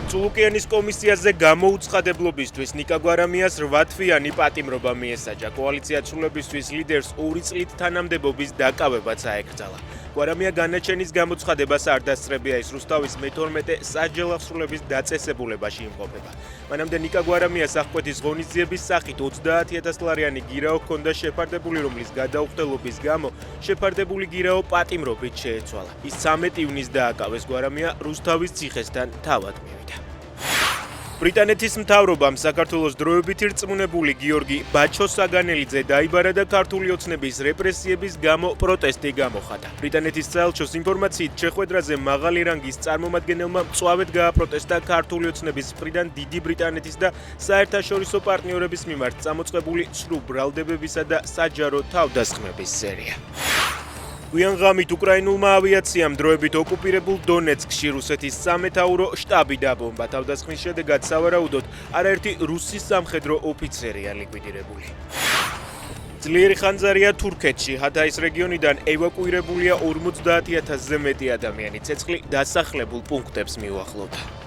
წულუკიანის კომისიაზე გამოუცხადებლობისთვის ნიკა გვარამიას 8 თვიანი პატიმრობა მიესაჯა. კოალიცია ცვლილებისთვის ლიდერს 2 წლით თანამდებობის დაკავებაც აეკრძალა. გვარამია განაჩენის გამოცხადებას არ დასწრებია, ის რუსთავის მე-12 სასჯელ აღსრულების დაწესებულებაში იმყოფება. მანამდე ნიკა გვარამიას აღკვეთის ღონისძიების სახით 30,000 ლარიანი გირაო ჰქონდა შეფარდებული, რომლის გადაუხდელობის გამო შეფარდებული გირაო პატიმრობით შეეცვალა. ის 13 ივნისს დააკავეს. გვარამია რუსთავის ციხესთან თავად მივიდა. ბრიტანეთის მთავრობამ საქართველოს დროებითი რწმუნებული გიორგი ბაჩო-საგანელიძე დაიბარა და ქართული ოცნების რეპრესიების გამო პროტესტი გამოხატა. ბრიტანეთის საელჩოს ინფორმაციით შეხვედრაზე მაღალი რანგის წარმომადგენელმა მწვავედ გააპროტესტა ქართული ოცნების მხრიდან დიდი ბრიტანეთის და საერთაშორისო პარტნიორების მიმართ წამოწყებული ცრუ ბრალდებებისა და საჯარო თავდასხმების სერია. გვიან ღამით უკრაინულმა ავიაციამ დროებით ოკუპირებულ დონეცკში რუსეთის სამეთაურო შტაბი დაბომბა. თავდასხმის შედეგად სავარაუდოდ არაერთი რუსი სამხედრო ოფიცერია ლიკვიდირებული. ძლიერი ხანძარია თურქეთში. ჰათაის რეგიონიდან ევაკუირებულია 50,000-ზე მეტი ადამიანი. ცეცხლი დასახლებულ პუნქტებს მიუახლოვდა.